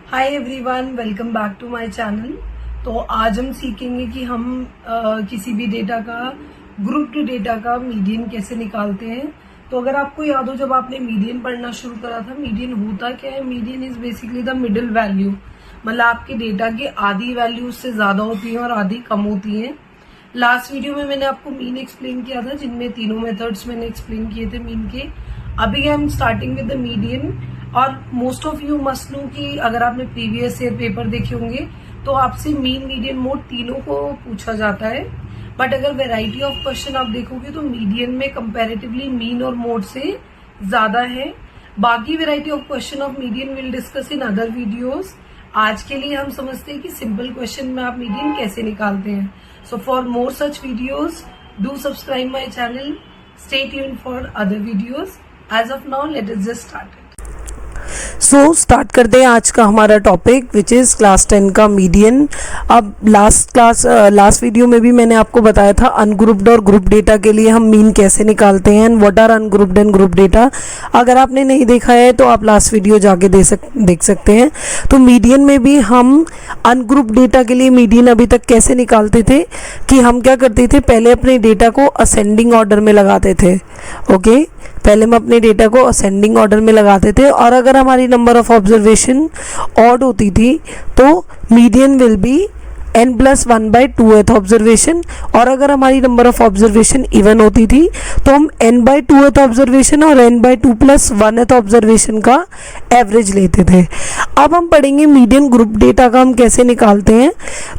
Hi everyone, welcome back to my channel. तो आज हम सीखेंगे कि हम किसी भी डेटा का ग्रुप टू डेटा का मीडियन कैसे निकालते हैं। तो अगर आपको याद हो, जब आपने मीडियन पढ़ना शुरू करा था, मीडियन होता क्या है? Median is basically the middle value, मतलब आपके डेटा की आधी वैल्यू उससे ज्यादा होती है और आधी कम होती है। लास्ट वीडियो में मैंने आपको मीन एक्सप्लेन किया था, जिनमें तीनों मेथड्स मैंने एक्सप्लेन किए थे मीन के। अभी I am starting with the median. और most of you must know कि अगर आपने प्रीवियस ईयर पेपर देखे होंगे तो आपसे मीन, मीडियन, मोड तीनों को पूछा जाता है। बट अगर वेराइटी ऑफ क्वेश्चन आप देखोगे तो मीडियन में कंपैरेटिवली मीन और मोड से ज्यादा है। बाकी variety of question of median will discuss in other videos. आज के लिए हम समझते हैं कि सिंपल क्वेश्चन में आप मीडियन कैसे निकालते हैं। So for more such videos do subscribe my channel, stay tuned for other videos. As of now let us just start. So start करते हैं आज का हमारा टॉपिक विच इज़ क्लास 10 का मीडियन। अब लास्ट वीडियो में भी मैंने आपको बताया था अनग्रुप्ड और ग्रुप डेटा के लिए हम मीन कैसे निकालते हैं, and what are ungrouped and group data. अगर आपने नहीं देखा है तो आप लास्ट वीडियो जाके देख सकते हैं। तो मीडियन में भी हम अनग्रुप डेटा के लिए मीडियन अभी तक कैसे निकालते थे कि हम क्या करते थे, पहले अपने डेटा को असेंडिंग ऑर्डर में लगाते थे। ओके, पहले हम अपने डेटा को असेंडिंग ऑर्डर में लगाते थे, और अगर हमारी नंबर ऑफ ऑब्जर्वेशन ऑड होती थी तो median will B n+1/2th observation, और अगर हमारी नंबर ऑफ ऑब्जर्वेशन इवन होती थी तो हम n/2th ऑब्जर्वेशन और n/2+1th ऑब्जर्वेशन का एवरेज लेते थे। अब हम पढ़ेंगे मीडियन ग्रुप डेटा का हम कैसे निकालते हैं।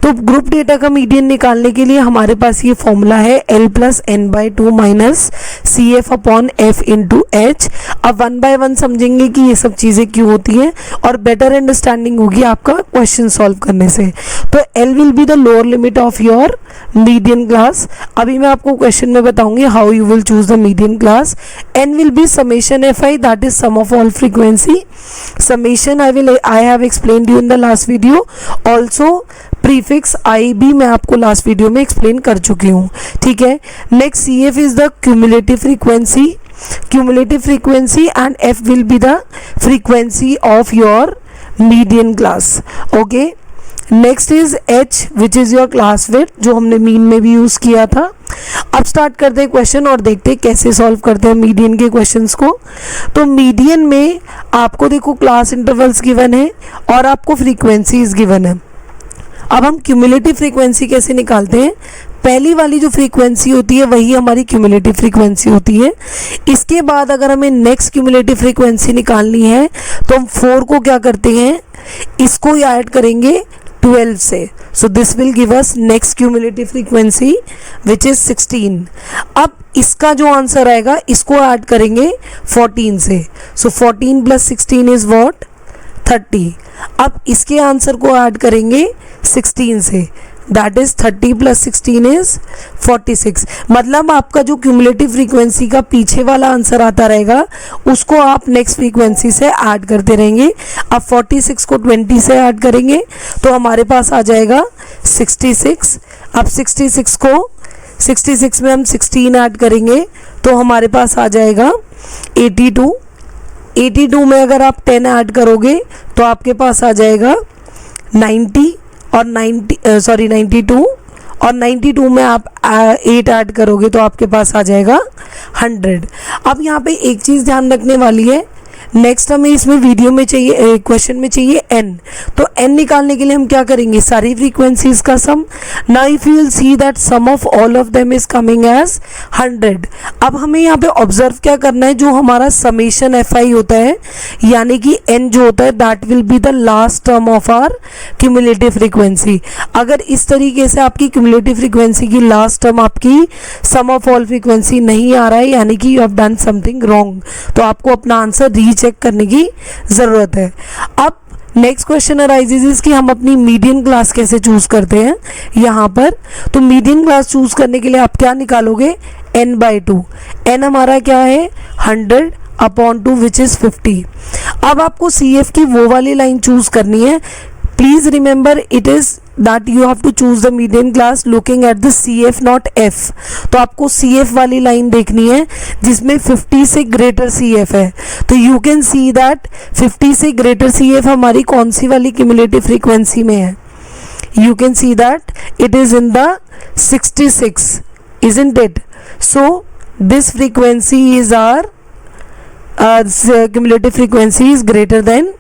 तो ग्रुप डेटा का मीडियन निकालने के लिए हमारे पास ये फॉर्मूला है L+n/2 - CF/F × H। अब 1 by 1 समझेंगे कि ये सब चीज़ें क्यों होती हैं, और बेटर अंडरस्टैंडिंग होगी आपका क्वेश्चन सॉल्व करने से। तो L will be the lower limit of your median class. अभी मैं आपको क्वेश्चन में बताऊंगी how you will choose the median class. N will be summation Fi, that is sum of all frequency. Summation I have explained you in the last video. Also prefix i भी मैं आपको last video में explain कर चुकी हूँ। ठीक है, next CF is the cumulative frequency and F will be the frequency of your median class. Okay, next is H which is your class width, जो हमने मीन में भी यूज किया था। अब स्टार्ट करते हैं क्वेश्चन और देखते हैं कैसे सॉल्व करते हैं मीडियन के क्वेश्चंस को। तो मीडियन में आपको देखो क्लास इंटरवल्स गिवन है और आपको फ्रीक्वेंसीज गिवन है। अब हम क्यूमुलेटिव फ्रीक्वेंसी कैसे निकालते हैं। पहली वाली जो फ्रीक्वेंसी होती है वही हमारी क्यूमुलेटिव फ्रीक्वेंसी होती है। इसके बाद अगर हमें नेक्स्ट क्यूमुलेटिव फ्रीक्वेंसी निकालनी है तो हम 4 को क्या करते हैं, इसको ऐड करेंगे 12 से। So this will give us next cumulative frequency which is 16। अब इसका जो आंसर आएगा इसको ऐड करेंगे 14 से। सो 14 + 16 इज व्हाट, 30। अब इसके आंसर को ऐड करेंगे 16 से, दैट इज 30 + 16 इज 46। मतलब आपका जो क्यूमुलेटिव फ्रीक्वेंसी का पीछे वाला आंसर आता रहेगा उसको आप नेक्स्ट फ्रीक्वेंसी से ऐड करते रहेंगे। अब 46 को 20 से ऐड करेंगे तो हमारे पास आ जाएगा 66। अब 66 में हम 16 ऐड करेंगे तो हमारे पास आ जाएगा 82। 82 में अगर आप 10 ऐड करोगे तो आपके पास आ जाएगा 92, और 92, और 92 में आप 8 ऐड करोगे तो आपके पास आ जाएगा 100। अब यहाँ पे एक चीज़ ध्यान रखने वाली है, नेक्स्ट हमें इसमें वीडियो में चाहिए, क्वेश्चन में चाहिए n। तो n निकालने के लिए हम क्या करेंगे, सारी फ्रीक्वेंसीज का sum. Now if you will see that sum of all of them is coming as 100। अब हमें यहाँ पे ऑब्जर्व क्या करना है, जो हमारा समेशन Fi होता है, यानी कि n जो होता है that will be the last term of our cumulative frequency. अगर इस तरीके से आपकी क्यूमुलेटिव फ्रीक्वेंसी की लास्ट टर्म आपकी सम ऑफ ऑल फ्रीक्वेंसी नहीं आ रहा है, यानी कि you have done something wrong, तो आपको अपना आंसर रीचेक करने की ज़रूरत है। अब नेक्स्ट क्वेश्चन अराइजेज इज कि हम अपनी मीडियन क्लास कैसे चूज करते हैं यहाँ पर। तो मीडियन क्लास चूज करने के लिए आप क्या निकालोगे, n/2। n हमारा क्या है 100/2 विच इज 50। अब आपको CF की वो वाली लाइन चूज करनी है। Please remember it is that you have to choose the median class looking at the CF not F. तो आपको CF वाली लाइन देखनी है जिसमें 50 से ग्रेटर CF है. तो you can see that 50 से ग्रेटर CF हमारी कौन सी वाली क्यूमुलेटिव फ्रीक्वेंसी में है? You can see that it is in the 66, isn't it? So this frequency is our cumulative frequency is greater than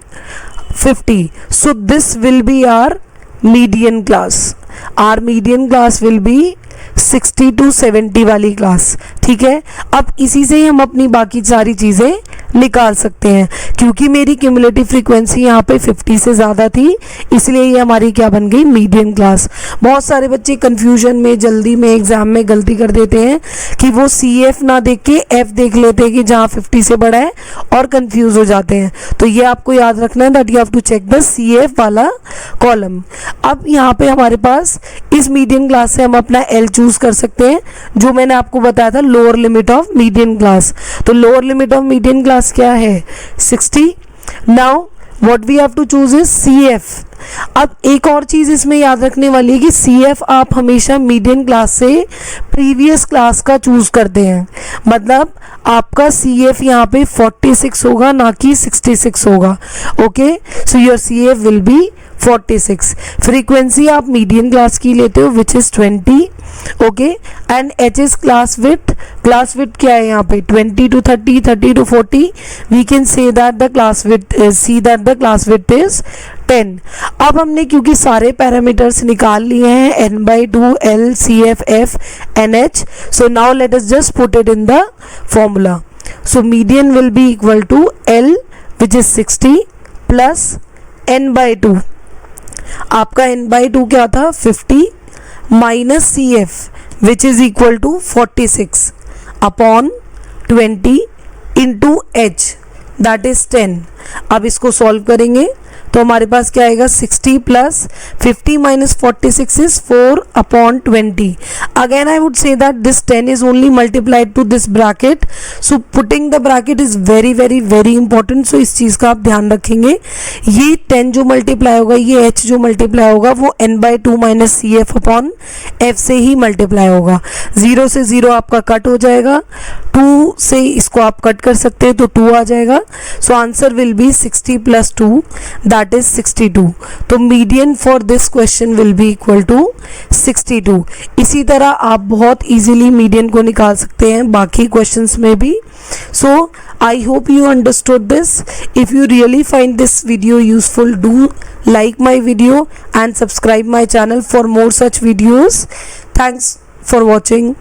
50. So this will be our median class. Our median class will be 60 to 70 वाली class. ठीक है, अब इसी से ही हम अपनी बाकी सारी चीज़ें निकाल सकते हैं. क्योंकि मेरी क्यूमुलेटिव फ्रीक्वेंसी यहाँ पे 50 से ज़्यादा थी, इसलिए ये हमारी क्या बन गई? Median class. बहुत सारे बच्चे कंफ्यूजन में, जल्दी में, एग्जाम में गलती कर देते हैं कि वो CF ना देख के F देख लेते हैं कि जहाँ 50 से बड़ा है और कंफ्यूज हो जाते हैं. तो ये आपको याद रखना है that you have to check the CF वाला कॉलम. अब यहाँ पे हमारे पास इस मीडियन क्लास से हम अपना L चूज कर सकते हैं, जो मैंने आपको बताया था lower limit of median class. तो lower limit of median class क्या है? 60. Now what we have to choose is CF. अब एक और चीज़ इसमें याद रखने वाली है कि CF आप हमेशा मीडियन क्लास से प्रीवियस क्लास का चूज करते हैं. मतलब आपका CF यहाँ पे 46 होगा, ना कि 66 होगा. Okay, so your CF will be 46. Frequency आप मीडियन क्लास की लेते हो which is 20. Okay, and H is class width. Class width क्या है यहाँ पे? 20 to 30, 30 to 40. We can say that the class width class width is 10. अब हमने क्योंकि सारे पैरामीटर्स निकाल लिए हैं n/2 L CF F NH, so now let us just put it in the formula. So median will be equal to L which is 60 plus n/2. आपका n/2 क्या था? 50 minus CF which is equal to 46 upon 20 into H that is 10. अब इसको solve करेंगे तो हमारे पास क्या आएगा? 60 plus 50 minus 46 is 4 upon 20. Again I would say that this 10 is only multiplied to this bracket. So putting the bracket is very very very important. So इस चीज़ का आप ध्यान रखेंगे. ये 10 जो मल्टीप्लाई होगा, ये H जो मल्टीप्लाई होगा, वो n/2 minus CF upon F से ही मल्टीप्लाई होगा. 0 से 0 आपका कट हो जाएगा. 2 से इसको आप कट कर सकते हैं तो 2 आ जाएगा. So answer will be 60 plus 2 that is 62. तो median for this question will be equal to 62. इसी तरह आप बहुत इजीली मीडियन को निकाल सकते हैं बाकी क्वेश्चंस में भी. So I hope you understood this. If you really find this video useful, do like my video and subscribe my channel for more such videos. Thanks for watching.